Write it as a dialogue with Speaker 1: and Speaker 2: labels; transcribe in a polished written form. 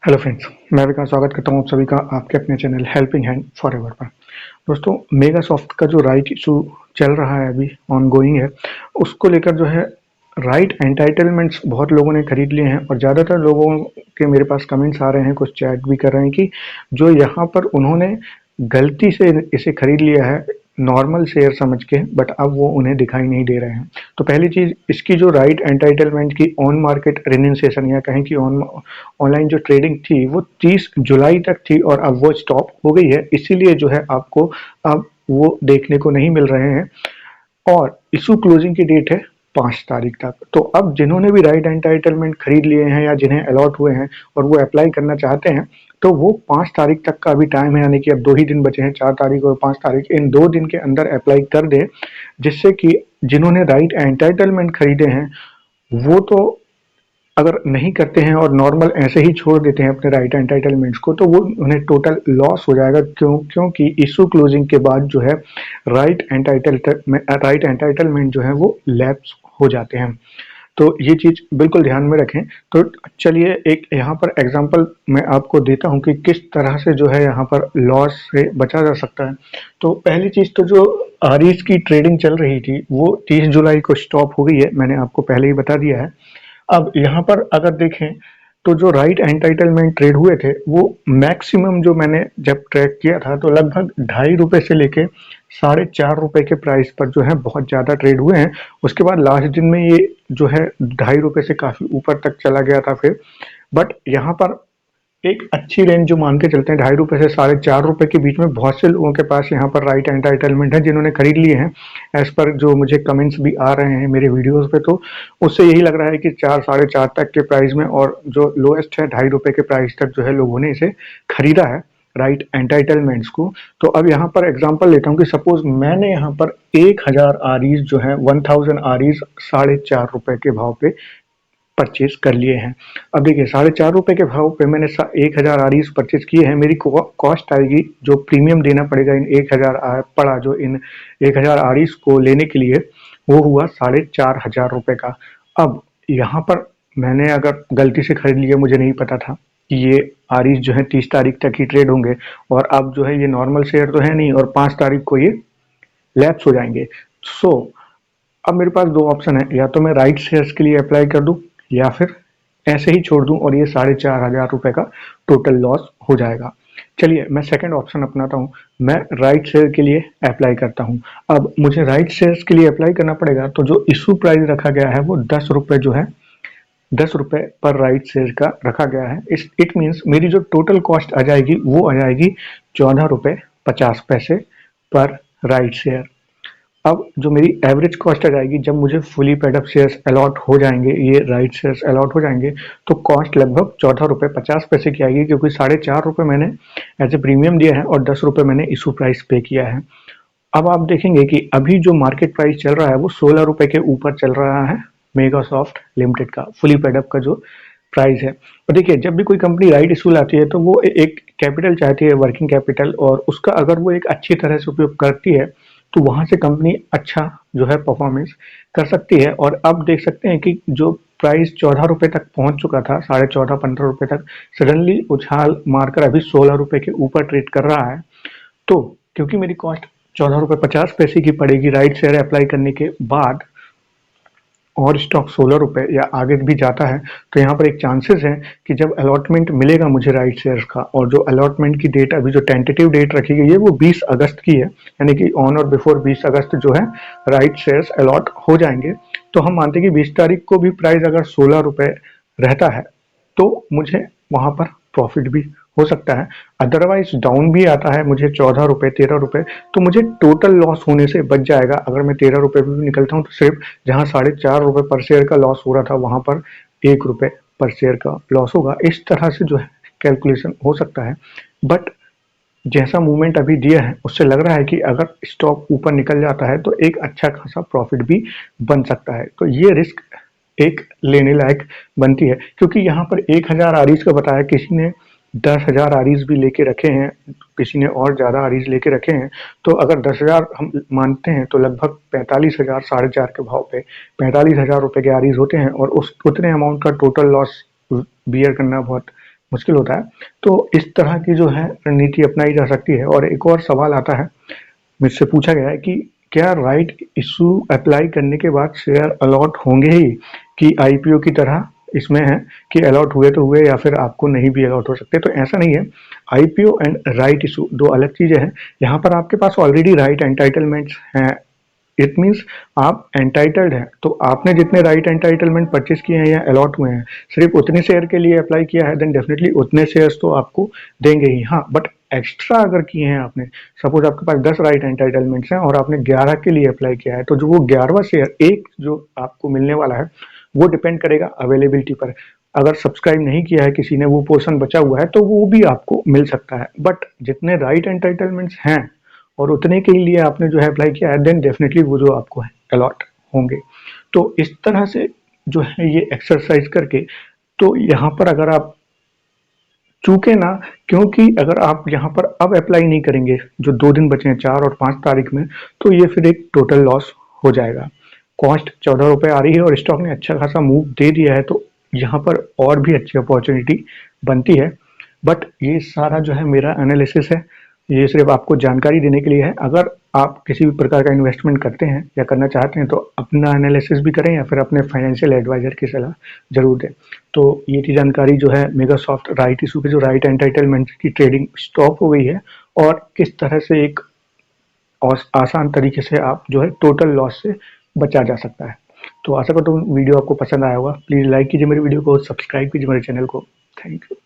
Speaker 1: Hello friends, मैं विकास स्वागत करता हूँ आप सभी का आपके अपने चैनल हेल्पिंग हैंड फॉरएवर पर। दोस्तों, मेगासॉफ्ट का जो राइट इशू चल रहा है अभी ऑन गोइंग है, उसको लेकर जो है राइट एंटाइटलमेंट्स बहुत लोगों ने खरीद लिए हैं और ज़्यादातर लोगों के मेरे पास कमेंट्स आ रहे हैं, कुछ चैट भी कर रहे हैं कि जो यहाँ पर उन्होंने गलती से इसे खरीद लिया है नॉर्मल शेयर समझ के, बट अब वो उन्हें दिखाई नहीं दे रहे हैं। तो पहली चीज़, इसकी जो राइट एंटाइटलमेंट की ऑन मार्केट रिन्यूंसिएशन या कहें कि ऑनलाइन जो ट्रेडिंग थी वो 30 जुलाई तक थी और अब वो स्टॉप हो गई है, इसीलिए जो है आपको अब वो देखने को नहीं मिल रहे हैं। और इशू क्लोजिंग की डेट है 5 तारीख तक। तो अब जिन्होंने भी राइट एंटाइटलमेंट खरीद लिए हैं या जिन्हें अलॉट हुए हैं और वो अप्लाई करना चाहते हैं, तो वो 5 तारीख तक का अभी टाइम है, यानी कि अब 2 ही दिन बचे हैं, 4 तारीख और 5 तारीख, इन 2 दिन के अंदर अप्लाई कर दें, जिससे कि जिन्होंने राइट एंटाइटलमेंट खरीदे हैं वो तो अगर नहीं करते हैं और नॉर्मल ऐसे ही छोड़ देते हैं अपने राइट एंटाइटलमेंट्स को, तो वो उन्हें टोटल लॉस हो जाएगा। क्योंकि इशू क्लोजिंग के बाद जो है राइट एंटाइटलमेंट जो है वो लैप्स हो जाते हैं। तो ये चीज़ बिल्कुल ध्यान में रखें। तो चलिए एक यहाँ पर एग्जांपल मैं आपको देता हूँ कि किस तरह से जो है यहाँ पर लॉस से बचा जा सकता है। तो पहली चीज़, तो जो आरईज की ट्रेडिंग चल रही थी वो 30 जुलाई को स्टॉप हो गई है, मैंने आपको पहले ही बता दिया है। अब यहाँ पर अगर देखें तो जो राइट एंटाइटलमेंट ट्रेड हुए थे वो मैक्सिमम जो मैंने जब ट्रैक किया था तो लगभग ₹2.5 से लेके ₹4.5 के प्राइस पर जो है बहुत ज़्यादा ट्रेड हुए हैं। उसके बाद लास्ट दिन में ये जो है ₹2.5 से काफ़ी ऊपर तक चला गया था फिर। बट यहाँ पर एक अच्छी रेंज जो मान के चलते हैं, ₹2.5 से ₹4.5 के बीच में बहुत से लोगों के पास यहाँ पर राइट एंटाइटलमेंट है जिन्होंने खरीद लिए हैं। एज पर जो मुझे कमेंट्स भी आ रहे हैं मेरे वीडियोस पे, तो उससे यही लग रहा है कि 4 साढ़े 4 तक के प्राइस में, और जो लोएस्ट है ₹2.5 के प्राइस तक जो है लोगों ने इसे खरीदा है राइट एंटाइटलमेंट्स को। तो अब यहाँ पर एग्जांपल लेता हूँ कि सपोज मैंने यहाँ पर 1000 आरईज जो है 1000 आरईज ₹4.5 के भाव पे परचेज कर लिए हैं। अब देखिए ₹4.5 के भाव पे मैंने 1000 आरईज परचेज किए हैं। मेरी कॉस्ट आएगी, जो प्रीमियम देना पड़ेगा इन 1000 पड़ा जो इन 1000 आरईज को लेने के लिए, वो हुआ ₹4500 का। अब यहाँ पर मैंने अगर गलती से खरीद लिया, मुझे नहीं पता था कि ये आरईज जो है 30 तारीख तक ही ट्रेड होंगे, और अब जो है ये नॉर्मल शेयर तो है नहीं और 5 तारीख को ये लैप्स हो जाएंगे। सो अब मेरे पास दो ऑप्शन है, या तो मैं राइट शेयर्स के लिए अप्लाई कर दूं या फिर ऐसे ही छोड़ दूं और ये ₹4500 का टोटल लॉस हो जाएगा। चलिए मैं सेकंड ऑप्शन अपनाता हूं, मैं राइट शेयर के लिए अप्लाई करता हूं। अब मुझे राइट शेयर्स के लिए अप्लाई करना पड़ेगा, तो जो इशू प्राइस रखा गया है वो ₹10 जो है, ₹10 पर राइट शेयर का रखा गया है। इट मीन्स मेरी जो टोटल कॉस्ट आ जाएगी वो आ जाएगी ₹14.50 पर राइट शेयर। अब जो मेरी एवरेज कॉस्ट आ जाएगी जब मुझे fully paid up shares allot हो जाएंगे, ये राइट शेयर्स अलॉट हो जाएंगे, तो कॉस्ट लगभग ₹14.50 की आएगी, क्योंकि ₹4.5 मैंने एज ए प्रीमियम दिया है और ₹10 मैंने इशू प्राइस पे किया है। अब आप देखेंगे कि अभी जो मार्केट प्राइस चल रहा है वो ₹16 के ऊपर चल रहा है मेगासॉफ्ट लिमिटेड का फुली पेड अप का जो प्राइस है। और देखिए, जब भी कोई कंपनी राइट इशू लाती है तो वो एक कैपिटल चाहती है, वर्किंग कैपिटल, और उसका अगर वो एक अच्छी तरह से उपयोग करती है तो वहां से कंपनी अच्छा जो है परफॉर्मेंस कर सकती है। और अब देख सकते हैं कि जो प्राइस ₹14 तक पहुंच चुका था, 14.5-15 तक, सडनली उछाल मारकर अभी ₹16 के ऊपर ट्रेड कर रहा है। तो क्योंकि मेरी कॉस्ट ₹14.50 की पड़ेगी राइट शेयर अप्लाई करने के बाद, और स्टॉक ₹16 या आगे भी जाता है, तो यहाँ पर एक चांसेस है कि जब अलॉटमेंट मिलेगा मुझे राइट शेयर्स का, और जो अलॉटमेंट की डेट अभी जो टेंटेटिव डेट रखी गई है वो 20 अगस्त की है, यानी कि ऑन और बिफोर 20 अगस्त जो है राइट शेयर्स अलॉट हो जाएंगे। तो हम मानते हैं कि 20 तारीख को भी प्राइस अगर ₹16 रहता है तो मुझे वहां पर प्रॉफिट भी हो सकता है। अदरवाइज डाउन भी आता है मुझे ₹14 ₹13, तो मुझे टोटल लॉस होने से बच जाएगा। अगर मैं ₹13 पे भी निकलता हूँ तो सिर्फ जहाँ ₹4.5 पर शेयर का लॉस हो रहा था वहां पर ₹1 पर शेयर का लॉस होगा। इस तरह से जो है कैलकुलेशन हो सकता है। बट जैसा मूवमेंट अभी दिया है उससे लग रहा है कि अगर स्टॉक ऊपर निकल जाता है तो एक अच्छा खासा प्रॉफिट भी बन सकता है। तो ये रिस्क एक लेने लायक बनती है, क्योंकि यहाँ पर 1000 आरईज का बताया, किसी ने 10,000 आरईज भी लेके रखे हैं, किसी ने और ज़्यादा आरईज लेके रखे हैं। तो अगर 10,000 हम मानते हैं तो लगभग 45,000 4.5 के भाव पे ₹45,000 के आरईज होते हैं, और उस उतने अमाउंट का टोटल लॉस बियर करना बहुत मुश्किल होता है। तो इस तरह की जो है रणनीति अपनाई जा सकती है। और एक और सवाल आता है, मुझसे पूछा गया है कि क्या राइट इशू अप्लाई करने के बाद शेयर अलॉट होंगे ही, कि आईपीओ की तरह इसमें है कि अलॉट हुए तो हुए या फिर आपको नहीं भी अलॉट हो सकते। तो ऐसा नहीं है, आईपीओ एंड राइट इशू दो अलग चीजें हैं। यहाँ पर आपके पास ऑलरेडी राइट एंटाइटलमेंट्स हैं, इट मीन्स आप एंटाइटल्ड हैं। तो आपने जितने राइट एंटाइटलमेंट परचेज किए हैं या अलॉट हुए हैं, सिर्फ उतने शेयर के लिए अप्लाई किया है, देन डेफिनेटली उतने शेयर्स तो आपको देंगे ही। हाँ, बट एक्स्ट्रा अगर किए हैं आपने, सपोज आपके पास 10 राइट एंटाइटलमेंट्स हैं और आपने 11 के लिए अप्लाई किया है, तो जो वो 11वां शेयर एक जो आपको मिलने वाला है वो डिपेंड करेगा अवेलेबिलिटी पर। अगर सब्सक्राइब नहीं किया है किसी ने, वो पोर्शन बचा हुआ है, तो वो भी आपको मिल सकता है। बट जितने राइट एंटाइटलमेंट्स हैं और उतने के लिए आपने जो है अप्लाई किया है, देन डेफिनेटली वो जो आपको है अलॉट होंगे। तो इस तरह से जो है ये एक्सरसाइज करके, तो यहाँ पर अगर आप चूके ना, क्योंकि अगर आप यहाँ पर अब अप्लाई नहीं करेंगे, जो 2 दिन बचे हैं 4 और 5 तारीख में, तो ये फिर एक टोटल लॉस हो जाएगा। कॉस्ट 14 रुपये आ रही है और स्टॉक ने अच्छा खासा मूव दे दिया है, तो यहाँ पर और भी अच्छी अपॉर्चुनिटी बनती है। बट ये सारा जो है मेरा एनालिसिस है, ये सिर्फ आपको जानकारी देने के लिए है। अगर आप किसी भी प्रकार का इन्वेस्टमेंट करते हैं या करना चाहते हैं, तो अपना एनालिसिस भी करें या फिर अपने फाइनेंशियल एडवाइजर की सलाह जरूर दें। तो ये थी जानकारी जो है मेगासॉफ्ट राइट इशू पे, जो राइट एंटाइटलमेंट की ट्रेडिंग स्टॉप हो गई है और किस तरह से एक आसान तरीके से आप जो है टोटल लॉस से बचा जा सकता है। तो आशा करता हूँ वीडियो आपको पसंद आया होगा। प्लीज़ लाइक कीजिए मेरी वीडियो को, सब्सक्राइब कीजिए मेरे चैनल को। Thank you.